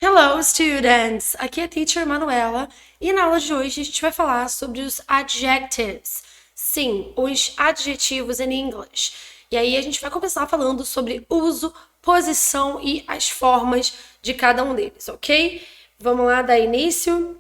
Hello, students! Aqui é a Teacher Manuela e na aula de hoje a gente vai falar sobre os adjectives. Sim, os adjetivos em inglês. E aí a gente vai começar falando sobre uso, posição e as formas de cada um deles, ok? Vamos lá dar início.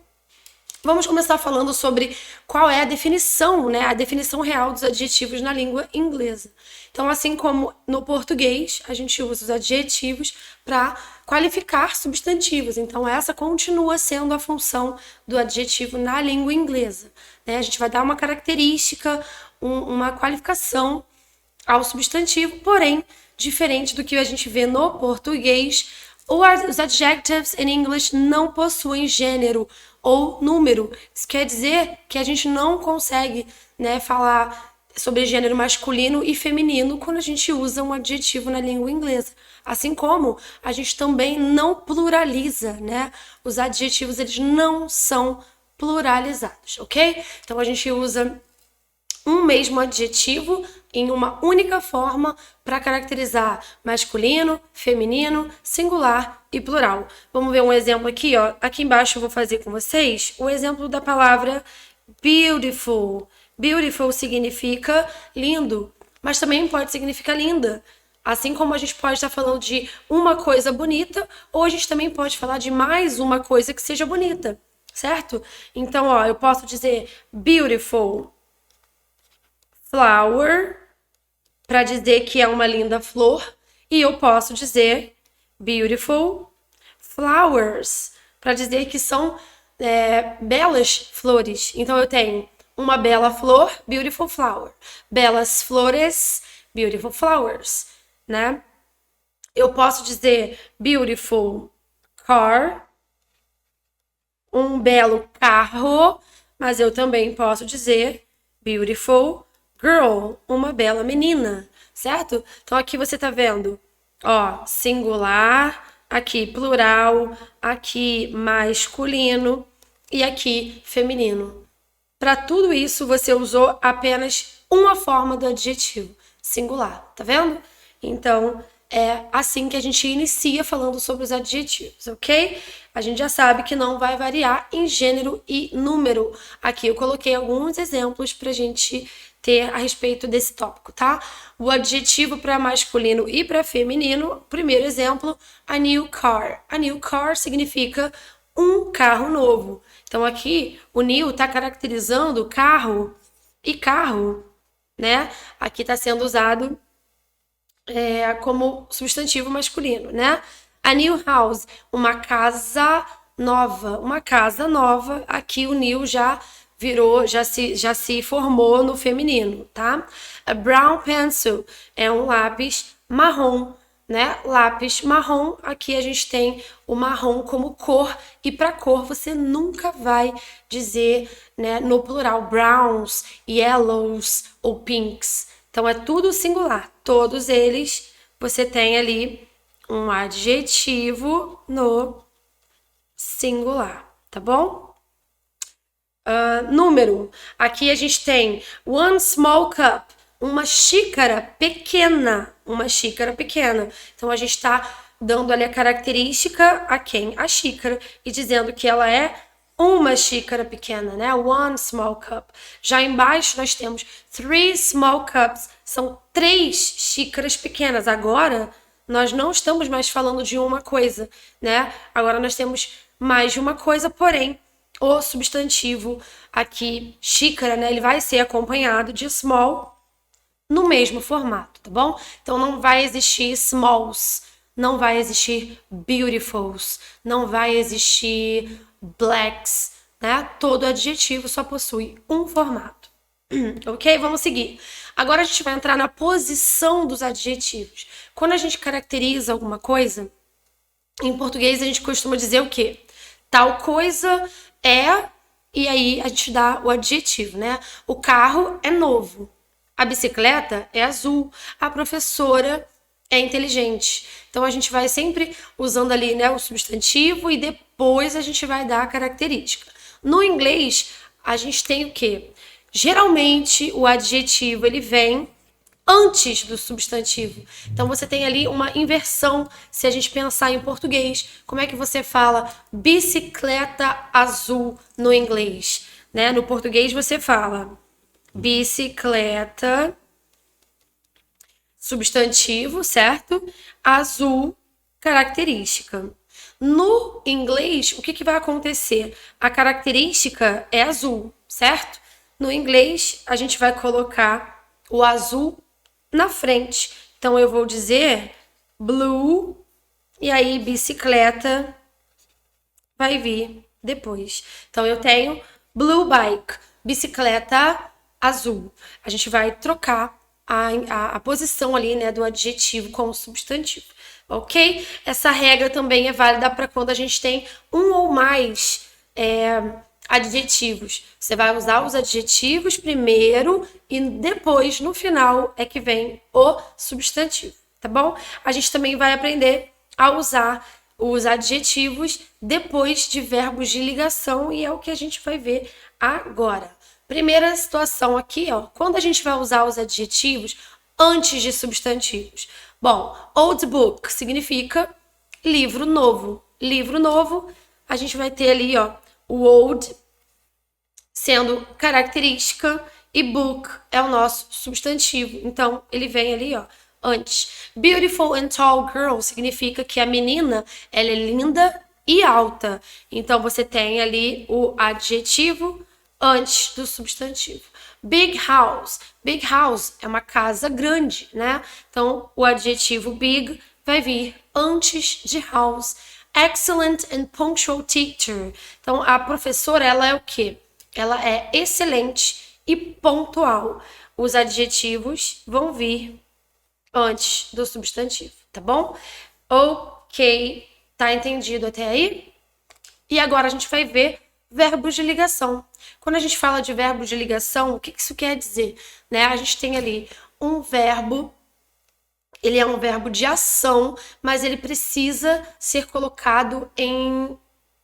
Vamos começar falando sobre qual é a definição, né? A definição real dos adjetivos na língua inglesa. Então, assim como no português, a gente usa os adjetivos para qualificar substantivos. Então, essa continua sendo a função do adjetivo na língua inglesa, né? A gente vai dar uma característica, uma qualificação ao substantivo, porém, diferente do que a gente vê no português, os adjectives em inglês não possuem gênero ou número. Isso quer dizer que a gente não consegue, né, falar sobre gênero masculino e feminino quando a gente usa um adjetivo na língua inglesa. Assim como a gente também não pluraliza, né? Os adjetivos, eles não são pluralizados, ok? Então a gente usa um mesmo adjetivo em uma única forma para caracterizar masculino, feminino, singular e plural. Vamos ver um exemplo aqui, ó. Aqui embaixo eu vou fazer com vocês o exemplo da palavra beautiful. Beautiful significa lindo, mas também pode significar linda. Assim como a gente pode estar falando de uma coisa bonita, ou a gente também pode falar de mais uma coisa que seja bonita, certo? Então, ó, eu posso dizer beautiful flower para dizer que é uma linda flor, e eu posso dizer beautiful flowers para dizer que são belas flores. Então eu tenho uma bela flor, beautiful flower, belas flores, beautiful flowers, né? Eu posso dizer beautiful car, um belo carro, mas eu também posso dizer beautiful girl, uma bela menina, certo? Então aqui você tá vendo, ó, singular, aqui plural, aqui masculino e aqui feminino. Para tudo isso você usou apenas uma forma do adjetivo, singular, tá vendo? Então é assim que a gente inicia falando sobre os adjetivos, ok? A gente já sabe que não vai variar em gênero e número. Aqui eu coloquei alguns exemplos pra gente ter a respeito desse tópico, tá? O adjetivo para masculino e para feminino, primeiro exemplo, a new car. A new car significa um carro novo. Então aqui o new está caracterizando carro e carro, né? Aqui está sendo usado como substantivo masculino, né? A new house, uma casa nova. Uma casa nova, aqui o new já virou, já se formou no feminino, tá? A brown pencil é um lápis marrom, né? Lápis marrom, aqui a gente tem o marrom como cor, e para cor você nunca vai dizer, né, no plural browns, yellows ou pinks. Então é tudo singular. Todos eles você tem ali um adjetivo no singular, tá bom? Número. Aqui a gente tem one small cup, uma xícara pequena, uma xícara pequena. Então a gente está dando ali a característica a quem? A xícara, e dizendo que ela é uma xícara pequena, né? One small cup. Já embaixo nós temos three small cups, são 3 xícaras pequenas. Agora nós não estamos mais falando de uma coisa, né? Agora nós temos mais de uma coisa, porém o substantivo aqui, xícara, né? Ele vai ser acompanhado de small no mesmo formato, tá bom? Então não vai existir smalls, não vai existir beautifuls, não vai existir blacks, né? Todo adjetivo só possui um formato. Ok? Vamos seguir. Agora a gente vai entrar na posição dos adjetivos. Quando a gente caracteriza alguma coisa, em português a gente costuma dizer o quê? Tal coisa é, e aí a gente dá o adjetivo, né? O carro é novo, a bicicleta é azul, a professora é inteligente. Então a gente vai sempre usando ali, né, o substantivo, e depois a gente vai dar a característica. No inglês, a gente tem o quê? Geralmente o adjetivo ele vem antes do substantivo. Então, você tem ali uma inversão. Se a gente pensar em português, como é que você fala bicicleta azul no inglês? Né? No português, você fala bicicleta, substantivo, certo? Azul, característica. No inglês, o que vai acontecer? A característica é azul, certo? No inglês, a gente vai colocar o azul na frente. Então, eu vou dizer blue, e aí bicicleta vai vir depois. Então, eu tenho blue bike, bicicleta azul. A gente vai trocar a posição ali, né, do adjetivo com o substantivo, ok? Essa regra também é válida para quando a gente tem um ou mais adjetivos. Você vai usar os adjetivos primeiro e depois, no final, é que vem o substantivo, tá bom? A gente também vai aprender a usar os adjetivos depois de verbos de ligação e é o que a gente vai ver agora. Primeira situação aqui, ó, quando a gente vai usar os adjetivos antes de substantivos. Bom, old book significa livro novo. Livro novo, a gente vai ter ali, ó, o old sendo característica e book é o nosso substantivo. Então, ele vem ali, ó, antes. Beautiful and tall girl significa que a menina, ela é linda e alta. Então, você tem ali o adjetivo antes do substantivo. Big house. Big house é uma casa grande, né? Então, o adjetivo big vai vir antes de house. Excellent and punctual teacher. Então, a professora, ela é o quê? Ela é excelente e pontual. Os adjetivos vão vir antes do substantivo, tá bom? Ok, tá entendido até aí? E agora a gente vai ver verbos de ligação. Quando a gente fala de verbos de ligação, o que isso quer dizer? Né? A gente tem ali um verbo, ele é um verbo de ação, mas ele precisa ser colocado em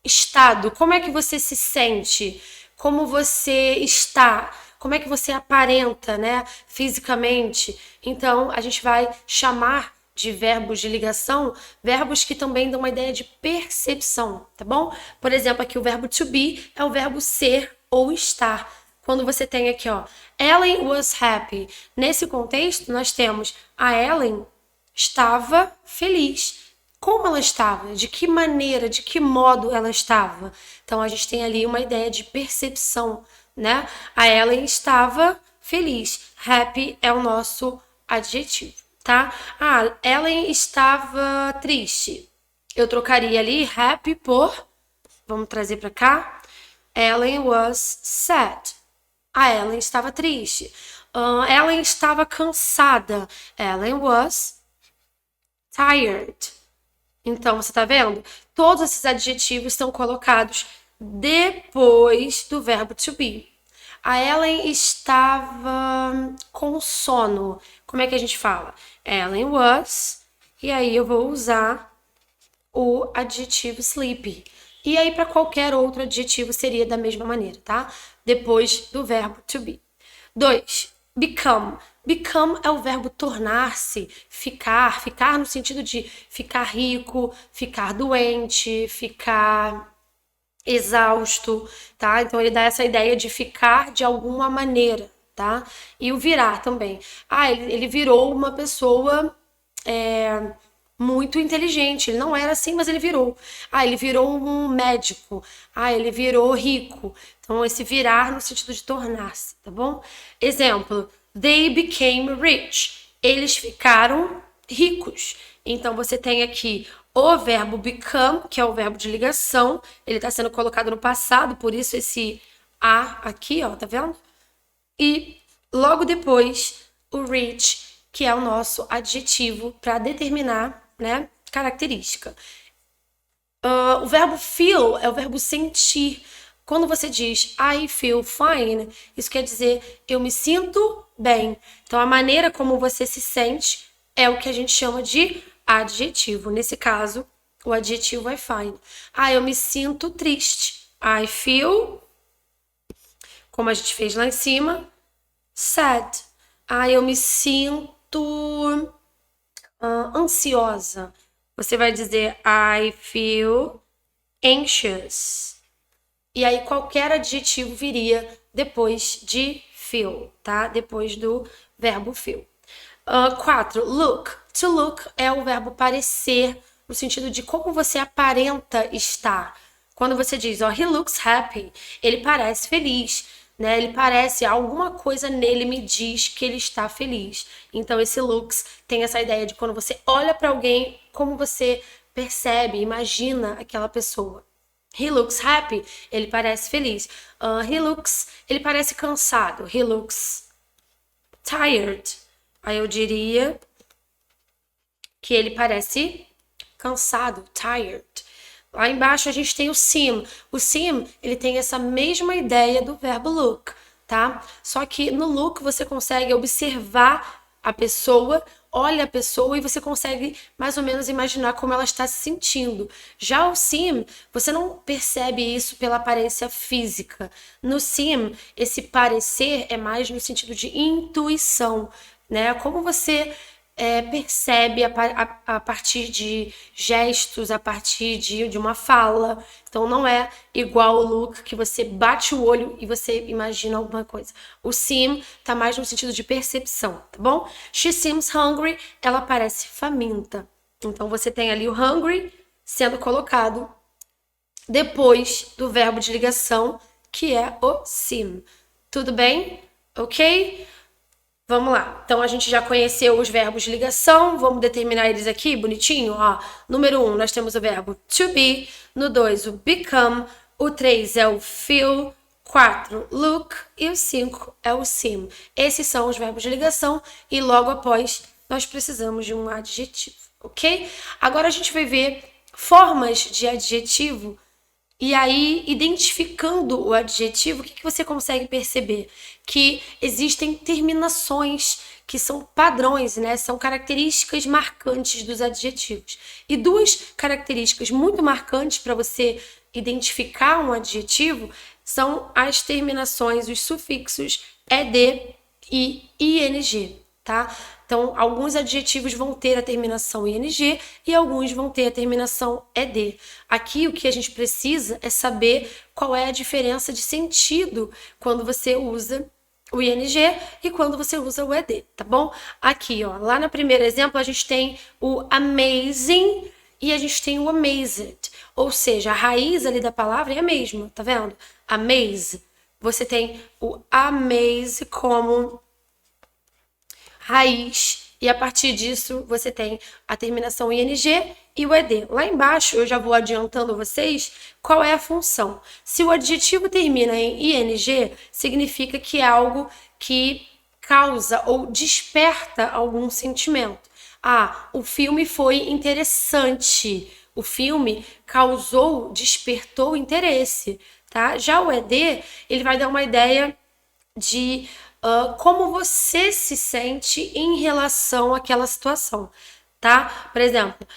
estado. Como é que você se sente? Como você está? Como é que você aparenta, né, fisicamente? Então, a gente vai chamar de verbos de ligação, verbos que também dão uma ideia de percepção, tá bom? Por exemplo, aqui o verbo to be é o verbo ser ou estar. Quando você tem aqui, ó, Ellen was happy. Nesse contexto, nós temos a Ellen estava feliz. Como ela estava? De que maneira, de que modo ela estava? Então, a gente tem ali uma ideia de percepção, né? A Ellen estava feliz. Happy é o nosso adjetivo, tá? Ah, Ellen estava triste. Eu trocaria ali happy por... Vamos trazer para cá. Ellen was sad. A Ellen estava triste. Ellen estava cansada. Ellen was tired. Então, você tá vendo? Todos esses adjetivos são colocados depois do verbo to be. A Ellen estava com sono. Como é que a gente fala? Ellen was. E aí eu vou usar o adjetivo sleepy. E aí, para qualquer outro adjetivo, seria da mesma maneira, tá? Depois do verbo to be. 2. Become. Become é o verbo tornar-se, ficar. Ficar no sentido de ficar rico, ficar doente, ficar exausto, tá? Então, ele dá essa ideia de ficar de alguma maneira, tá? E o virar também. Ah, ele virou uma pessoa... muito inteligente. Ele não era assim, mas ele virou. Ah, ele virou um médico. Ah, ele virou rico. Então, esse virar no sentido de tornar-se, tá bom? Exemplo, they became rich. Eles ficaram ricos. Então, você tem aqui o verbo become, que é o verbo de ligação. Ele está sendo colocado no passado, por isso esse a aqui, ó, tá vendo? E logo depois, o rich, que é o nosso adjetivo para determinar, né, característica. O verbo feel é o verbo sentir. Quando você diz I feel fine, isso quer dizer eu me sinto bem. Então, a maneira como você se sente é o que a gente chama de adjetivo. Nesse caso, o adjetivo é fine. Ah, eu me sinto triste. I feel, como a gente fez lá em cima, sad. Ah, eu me sinto muito ansiosa. Você vai dizer I feel anxious. E aí qualquer adjetivo viria depois de feel, tá? Depois do verbo feel. 4. Look. To look é o verbo parecer, no sentido de como você aparenta estar. Quando você diz, he looks happy, ele parece feliz, né? Ele parece, alguma coisa nele me diz que ele está feliz. Então esse looks tem essa ideia de quando você olha para alguém, como você percebe, imagina aquela pessoa. He looks happy, ele parece feliz. Ele parece cansado. He looks tired. Aí eu diria que ele parece cansado, tired. Lá embaixo a gente tem o seem. O seem, ele tem essa mesma ideia do verbo look, tá? Só que no look você consegue observar a pessoa, olha a pessoa e você consegue mais ou menos imaginar como ela está se sentindo. Já o seem, você não percebe isso pela aparência física. No seem, esse parecer é mais no sentido de intuição, né? Como você percebe a partir de gestos, a partir de uma fala. Então não é igual o look que você bate o olho e você imagina alguma coisa. O seem tá mais no sentido de percepção, tá bom? She seems hungry, ela parece faminta. Então você tem ali o hungry sendo colocado depois do verbo de ligação, que é o seem. Tudo bem? Ok? Vamos lá. Então, a gente já conheceu os verbos de ligação. Vamos determinar eles aqui, bonitinho. Número 1, nós temos o verbo to be. No 2, o become. O 3 é o feel. 4, look. E o 5 é o seem. Esses são os verbos de ligação. E logo após, nós precisamos de um adjetivo, ok? Agora, a gente vai ver formas de adjetivo. E aí, identificando o adjetivo, o que você consegue perceber? Que existem terminações que são padrões, né? São características marcantes dos adjetivos. E duas características muito marcantes para você identificar um adjetivo são as terminações, os sufixos ed e ing, tá? Então, alguns adjetivos vão ter a terminação ing e alguns vão ter a terminação ed. Aqui, o que a gente precisa é saber qual é a diferença de sentido quando você usa o ing e quando você usa o ed, tá bom? Aqui, lá no primeiro exemplo, a gente tem o amazing e a gente tem o amazed. Ou seja, a raiz ali da palavra é a mesma, tá vendo? Amaze. Você tem o amaze como raiz, e a partir disso você tem a terminação ing e o ed. Lá embaixo eu já vou adiantando vocês qual é a função. Se o adjetivo termina em ing, significa que é algo que causa ou desperta algum sentimento. O filme foi interessante. O filme causou, despertou interesse, tá? Já o ed, ele vai dar uma ideia de como você se sente em relação àquela situação, tá? Por exemplo,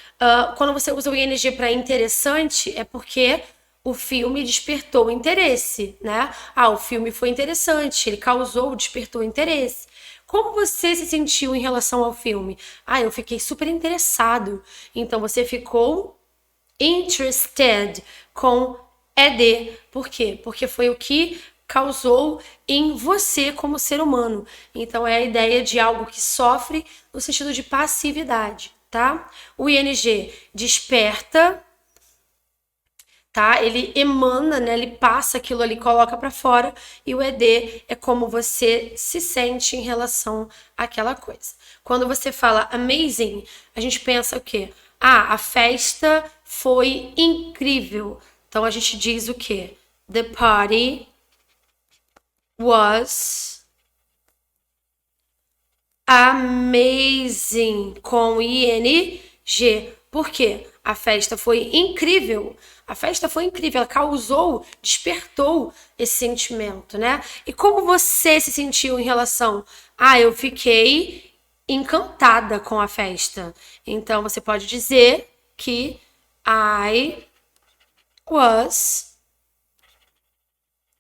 quando você usa o ing para interessante, é porque o filme despertou interesse, né? O filme foi interessante, ele causou, despertou interesse. Como você se sentiu em relação ao filme? Eu fiquei super interessado. Então você ficou interested com ed. Por quê? Porque foi o que causou em você como ser humano. Então é a ideia de algo que sofre no sentido de passividade, tá? O ing desperta, tá? Ele emana, né? Ele passa aquilo ali, coloca para fora, e o ed é como você se sente em relação àquela coisa. Quando você fala amazing, a gente pensa o quê? A festa foi incrível. Então a gente diz o quê? The party was amazing com ing. Por quê? A festa foi incrível. A festa foi incrível, ela causou, despertou esse sentimento, né? E como você se sentiu em relação? Eu fiquei encantada com a festa. Então você pode dizer que I was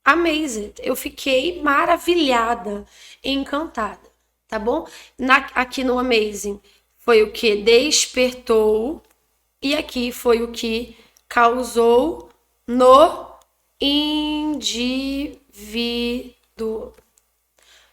amazed. Eu fiquei maravilhada, encantada, tá bom? Aqui no Amazing foi o que despertou e aqui foi o que causou no indivíduo,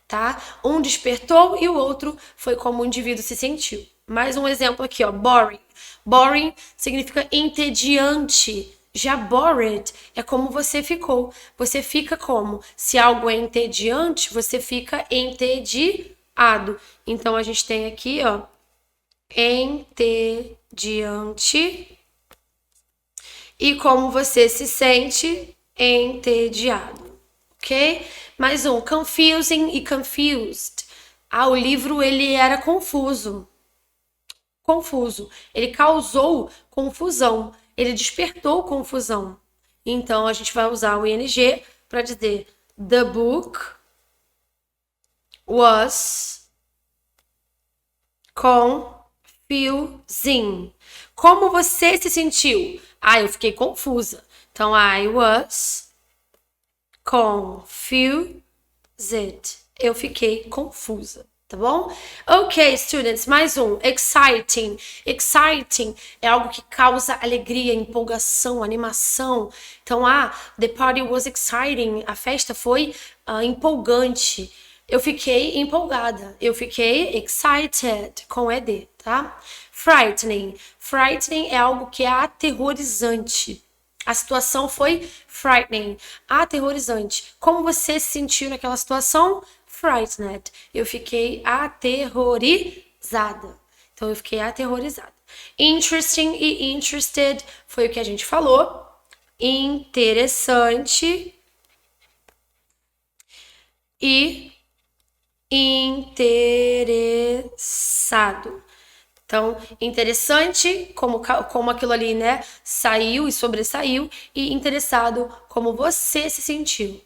tá? Um despertou e o outro foi como o indivíduo se sentiu. Mais um exemplo aqui, ó, boring. Boring significa entediante. Já bored é como você ficou. Você fica como? Se algo é entediante, você fica entediado. Então a gente tem aqui, ó, entediante. E como você se sente? Entediado. Ok? Mais um, confusing e confused. Ah, o livro ele era confuso. Confuso. Ele causou confusão. Ele despertou confusão. Então a gente vai usar o ing para dizer the book was confusing. Como você se sentiu? Ah, eu fiquei confusa. Então I was confused. Eu fiquei confusa, tá bom? Ok, students, mais um. Exciting. Exciting é algo que causa alegria, empolgação, animação. Então, the party was exciting. A festa foi empolgante. Eu fiquei empolgada. Eu fiquei excited, com ED, tá? Frightening. Frightening é algo que é aterrorizante. A situação foi frightening, aterrorizante. Como você se sentiu naquela situação? Frightened. Eu fiquei aterrorizada. Então, eu fiquei aterrorizada. Interesting e interested foi o que a gente falou. Interessante e interessado. Então, interessante, como aquilo ali, né, saiu e sobressaiu, e interessado, como você se sentiu.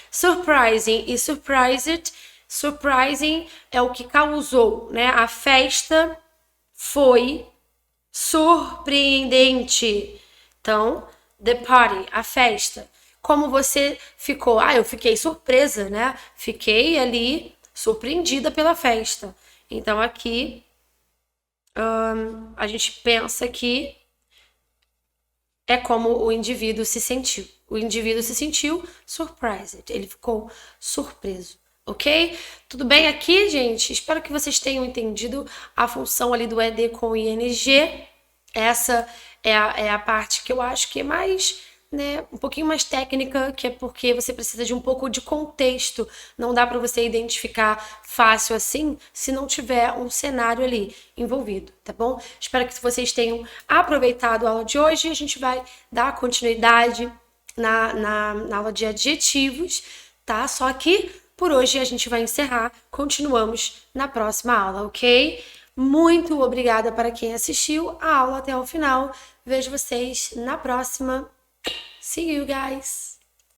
Surprising e surprised. Surprising é o que causou, né? A festa foi surpreendente. Então, the party, a festa. Como você ficou? Ah, eu fiquei surpresa, né? Fiquei ali surpreendida pela festa. Então, aqui a gente pensa que é como o indivíduo se sentiu. O indivíduo se sentiu surprised. Ele ficou surpreso. Ok? Tudo bem aqui, gente? Espero que vocês tenham entendido a função ali do ED com o ING. Essa é a parte que eu acho que é mais, né, um pouquinho mais técnica, que é porque você precisa de um pouco de contexto. Não dá para você identificar fácil assim se não tiver um cenário ali envolvido, tá bom? Espero que vocês tenham aproveitado a aula de hoje. A gente vai dar continuidade na aula de adjetivos, tá? Só que por hoje a gente vai encerrar. Continuamos na próxima aula, ok? Muito obrigada para quem assistiu a aula até o final. Vejo vocês na próxima. See you guys!